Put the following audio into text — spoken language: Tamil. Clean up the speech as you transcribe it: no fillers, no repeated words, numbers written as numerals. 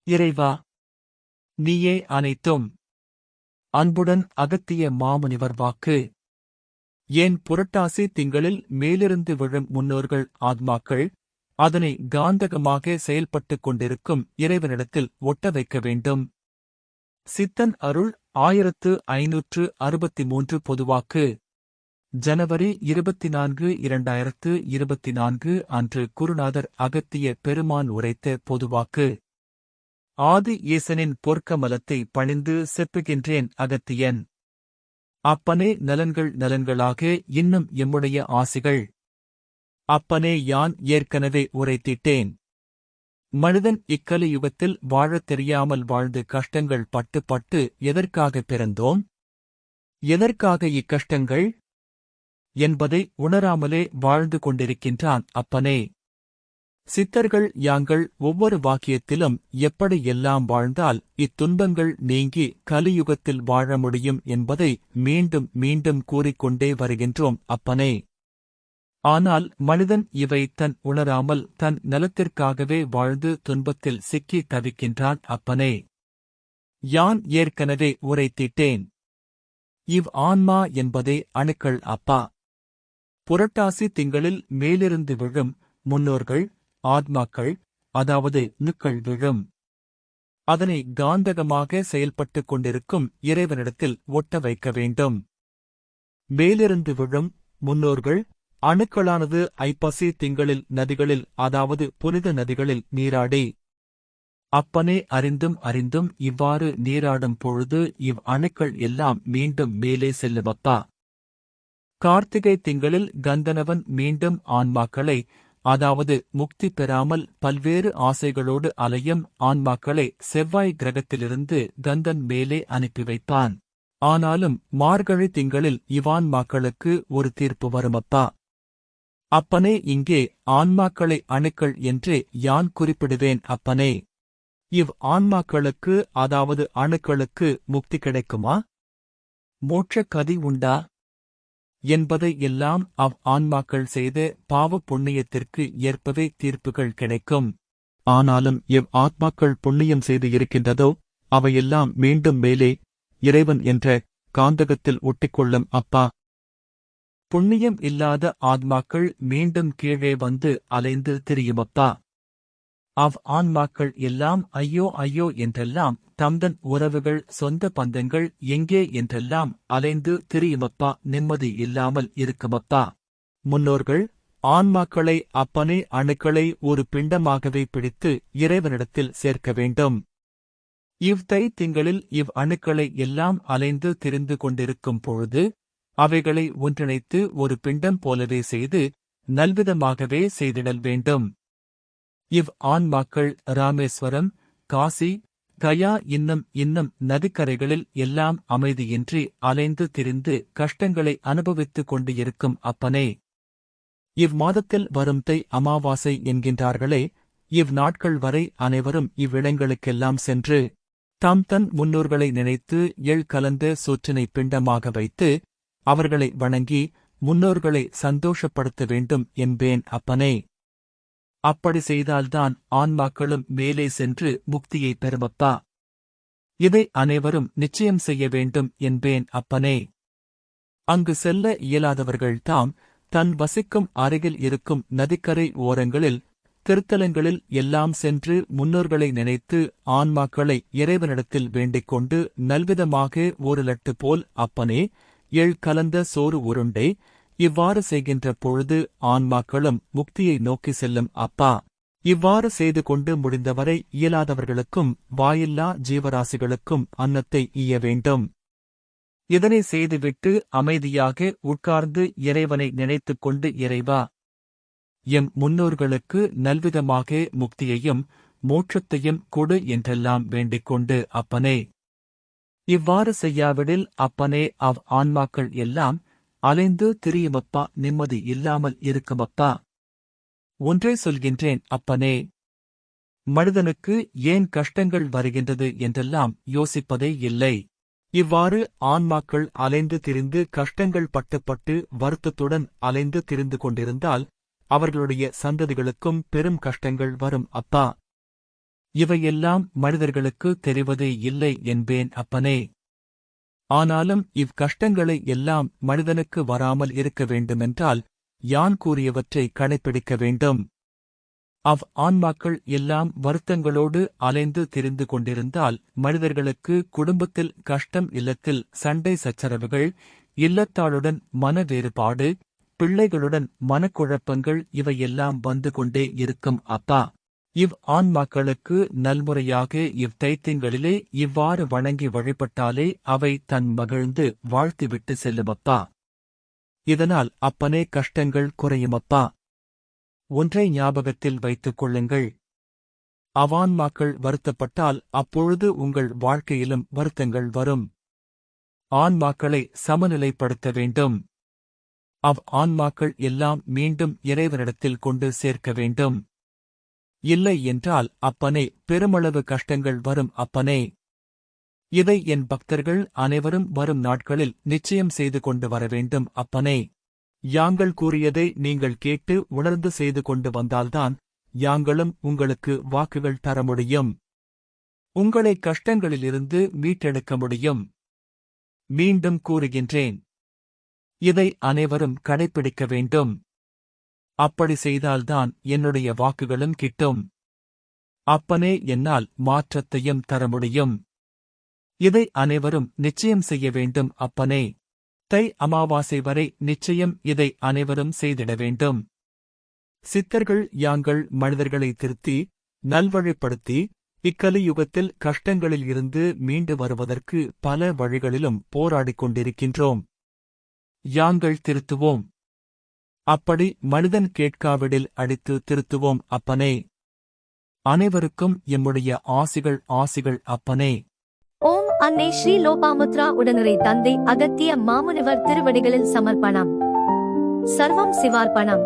இறைவா, நீயே அனைத்தும். அன்புடன் அகத்திய மாமுனிவர் வாக்கு. ஏன் புரட்டாசி திங்களில் மேலிருந்து விழும் முன்னோர்கள் ஆத்மாக்கள் அதனை காந்தகமாக செயல்பட்டுக் கொண்டிருக்கும் இறைவனிடத்தில் ஒட்ட வைக்க வேண்டும். சித்தன் அருள் 1563 பொதுவாக்கு. ஜனவரி 24, 2024 அன்று குருநாதர் அகத்திய பெருமான் உரைத்த பொதுவாக்கு. ஆதி ஈசனின் பொற்கமலத்தை பணிந்து செப்புகின்றேன் அகத்தியன். அப்பனே நலன்கள் நலன்களாக இன்னும் எம்முடைய ஆசிகள். அப்பனே யான் ஏற்கனவே உரைத்திட்டேன். மனிதன் இக்கலியுகத்தில் வாழத் தெரியாமல் வாழ்ந்து கஷ்டங்கள் பட்டு பட்டு எதற்காக பிறந்தோம்? எதற்காக இக்கஷ்டங்கள் என்பதை உணராமலே வாழ்ந்து கொண்டிருக்கின்றான் அப்பனே. சித்தர்கள் யாங்கள் ஒவ்வொரு வாக்கியத்திலும் எப்படி எல்லாம் வாழ்ந்தால் இத்துன்பங்கள் நீங்கி கலியுகத்தில் வாழ முடியும் என்பதை மீண்டும் மீண்டும் கூறிக்கொண்டே வருகின்றோம் அப்பனே. ஆனால் மனிதன் இவை தன் உணராமல் தன் நலத்திற்காகவே வாழ்ந்து துன்பத்தில் சிக்கி தவிக்கின்றான் அப்பனே. யான் ஏற்கனவே உரைத்திட்டேன். ஆன்மா என்பதே அணுக்கள் அப்பா. புரட்டாசி திங்களில் மேலிருந்து விழும் முன்னோர்கள் ஆத்மாக்கள், அதாவது நுக்கள் விழும். அதனை காந்தகமாக செயல்பட்டுக் கொண்டிருக்கும் இறைவனிடத்தில் ஒட்ட வைக்க வேண்டும். மேலிருந்து விழும் முன்னோர்கள் அணுக்களானது ஐப்பசி திங்களில் நதிகளில், அதாவது புனித நதிகளில் நீராடி. அப்பனே அறிந்தும் அறிந்தும் இவ்வாறு நீராடும் பொழுது அணுக்கள் எல்லாம் மீண்டும் மேலே செல்லுமப்பா. கார்த்திகை திங்களில் கந்தனவன் மீண்டும் ஆன்மாக்களை, அதாவது முக்தி பெறாமல் பல்வேறு ஆசைகளோடு அலையும் ஆன்மாக்களை செவ்வாய் கிரகத்திலிருந்து கந்தன் மேலே அனுப்பி வைப்பான். ஆனாலும் மார்கழி திங்களில் இவ்வான்மாக்களுக்கு ஒரு தீர்ப்பு வருமப்பா. அப்பனே, இங்கே ஆன்மாக்களை அணுக்கள் என்றே யான் குறிப்பிடுவேன் அப்பனே. ஆன்மாக்களுக்கு, அதாவது அணுக்களுக்கு முக்தி கிடைக்குமா? மோட்ச கதி உண்டா என்பதை எல்லாம் ஆன்மாக்கள் செய்த பாவ புண்ணியத்திற்கு ஏற்பவே தீர்ப்புகள் கிடைக்கும். ஆனாலும் ஆத்மாக்கள் புண்ணியம் செய்து இருக்கின்றதோ அவையெல்லாம் மீண்டும் மேலே இறைவன் என்ற காந்தகத்தில் ஒட்டிக்கொள்ளும் அப்பா. புண்ணியம் இல்லாத ஆத்மாக்கள் மீண்டும் கீழே வந்து அலைந்து திரியுமப்பா. ஆன்மாக்கள் எல்லாம் ஐயோ ஐயோ என்றெல்லாம் தம்தன் உறவுகள் சொந்த பந்தங்கள் எங்கே என்றெல்லாம் அலைந்து திரியுமப்பா. நிம்மதி இல்லாமல் இருக்குமப்பா. முன்னோர்கள் ஆன்மாக்களை அப்பனே அணுக்களை ஒரு பிண்டமாகவே பிடித்து இறைவனிடத்தில் சேர்க்க வேண்டும். தை திங்களில் அணுக்களை எல்லாம் அலைந்து திரிந்து கொண்டிருக்கும் பொழுது அவைகளை ஒன்றிணைத்து ஒரு பிண்டம் போலவே செய்து நல்விதமாகவே செய்திடல் வேண்டும். ஆன்மாக்கள் ராமேஸ்வரம், காசி, கயா இன்னும் நதிக்கரைகளில் எல்லாம் அமைதியின்றி அலைந்து திரிந்து கஷ்டங்களை அனுபவித்துக் கொண்டு இருக்கும் அப்பனே. மாதத்தில் வரும் தை அமாவாசை என்கின்றார்களே, நாட்கள் வரை அனைவரும் இவ்விடங்களுக்கெல்லாம் சென்று தன் முன்னோர்களை நினைத்து கலந்த சோற்றினை பிண்டமாக வைத்து அவர்களை வணங்கி முன்னோர்களை சந்தோஷப்படுத்த வேண்டும் என்பேன் அப்பனே. அப்படி செய்தால்தான் ஆன்மாக்களும் மேலே சென்று முக்தியை பெறுமப்பா. இதை அனைவரும் நிச்சயம் செய்ய வேண்டும் என்பேன் அப்பனே. அங்கு செல்ல இயலாதவர்கள் தன் வசிக்கும் அருகில் இருக்கும் நதிக்கரை ஓரங்களில் திருத்தலங்களில் எல்லாம் சென்று முன்னோர்களை நினைத்து ஆன்மாக்களை இறைவனிடத்தில் வேண்டிக் கொண்டு நல்விதமாக ஒரு லட்டு போல் அப்பனே கலந்த சோறு உருண்டை இவ்வாறு செய்கின்ற பொழுது ஆன்மாக்களும் முக்தியை நோக்கி செல்லும் அப்பா. இவ்வாறு செய்து கொண்டு முடிந்தவரை இயலாதவர்களுக்கும் வாயில்லா ஜீவராசிகளுக்கும் அன்னத்தை ஈய வேண்டும். இதனை செய்துவிட்டு அமைதியாக உட்கார்ந்து இறைவனை நினைத்துக் கொண்டு இறைவா, எம் முன்னோர்களுக்கு நல்விதமாக முக்தியையும் மோட்சத்தையும் கொடு என்றெல்லாம் வேண்டிக் கொண்டு அப்பனே. இவ்வாறு செய்யாவிடில் அப்பனே ஆன்மாக்கள் எல்லாம் அலைந்து திரியுமப்பா. நிம்மதி இல்லாமல் இருக்குமப்பா. ஒன்றே சொல்கின்றேன் அப்பனே. மனிதனுக்கு ஏன் கஷ்டங்கள் வருகின்றது என்றெல்லாம் யோசிப்பதே இல்லை. இவ்வாறு ஆன்மாக்கள் அலைந்து திரிந்து கஷ்டங்கள் பட்டு வருத்தத்துடன் அலைந்து திரிந்து கொண்டிருந்தால் அவர்களுடைய சந்ததிகளுக்கும் பெரும் கஷ்டங்கள் வரும் அப்பா. இவையெல்லாம் மனிதர்களுக்கு தெரிவதே இல்லை என்பேன் அப்பனே. ஆனாலும் இவ்கஷ்டங்களை எல்லாம் மனிதனுக்கு வராமல் இருக்க வேண்டுமென்றால் யான் கூறியவற்றை கடைப்பிடிக்க வேண்டும். ஆன்மாக்கள் எல்லாம் வருத்தங்களோடு அலைந்து திரிந்து கொண்டிருந்தால் மனிதர்களுக்கு குடும்பத்தில் கஷ்டம், இல்லத்தில் சண்டை சச்சரவுகள், இல்லத்தாளுடன் மன வேறுபாடு, பிள்ளைகளுடன் மனக்குழப்பங்கள் இவையெல்லாம் வந்து கொண்டே இருக்கும் அப்பா. ஆன்மாக்களுக்கு நல்முறையாக தைத்தியங்களிலே இவ்வாறு வணங்கி வழிபட்டாலே அவை தன் மகிழ்ந்து வாழ்த்துவிட்டு செல்லுமப்பா. இதனால் அப்பனே கஷ்டங்கள் குறையுமப்பா. ஒன்றை ஞாபகத்தில் வைத்துக் கொள்ளுங்கள். அவ்வான்மாக்கள் வருத்தப்பட்டால் அப்பொழுது உங்கள் வாழ்க்கையிலும் வருத்தங்கள் வரும். ஆன்மாக்களை சமநிலைப்படுத்த வேண்டும். ஆன்மாக்கள் எல்லாம் மீண்டும் இறைவனிடத்தில் கொண்டு சேர்க்க வேண்டும். இல்லை என்றால் அப்பனே பெருமளவு கஷ்டங்கள் வரும் அப்பனே. இதை என் பக்தர்கள் அனைவரும் வரும் நாட்களில் நிச்சயம் செய்து கொண்டு வர வேண்டும் அப்பனே. யாங்கள் கூறியதை நீங்கள் கேட்டு உணர்ந்து செய்து கொண்டு வந்தால்தான் யாங்களும் உங்களுக்கு வாக்குகள் தர முடியும். உங்களை கஷ்டங்களிலிருந்து மீட்டெடுக்க முடியும். மீண்டும் கூறுகின்றேன், இதை அனைவரும் கடைப்பிடிக்க வேண்டும். அப்படி செய்தால்தான் என்னுடைய வாக்குகளும் கிட்டும். அப்பனே என்னால் மாற்றத்தையும் தர முடியும். இதை அனைவரும் நிச்சயம் செய்ய வேண்டும் அப்பனே. தை அமாவாசை வரை நிச்சயம் இதை அனைவரும் செய்திட வேண்டும். சித்தர்கள் யாங்கள் மனிதர்களை திருத்தி நல்வழிப்படுத்தி இக்கலியுகத்தில் கஷ்டங்களில் இருந்து மீண்டு வருவதற்கு பல வழிகளிலும் போராடிக் கொண்டிருக்கின்றோம். யாங்கள் திருத்துவோம். அப்படி மனிதன் கேட்காவிடில் அடித்து திருத்துவோம் அப்பனே. அனைவருக்கும் எம்முடைய ஆசிகள் அப்பனே. ஓம் அன்னை ஸ்ரீ லோபாமுத்ரா உடனுரை தந்தை அகத்திய மாமுனிவர் திருவடிகளில் சமர்ப்பணம். சர்வம் சிவார்ப்பணம்.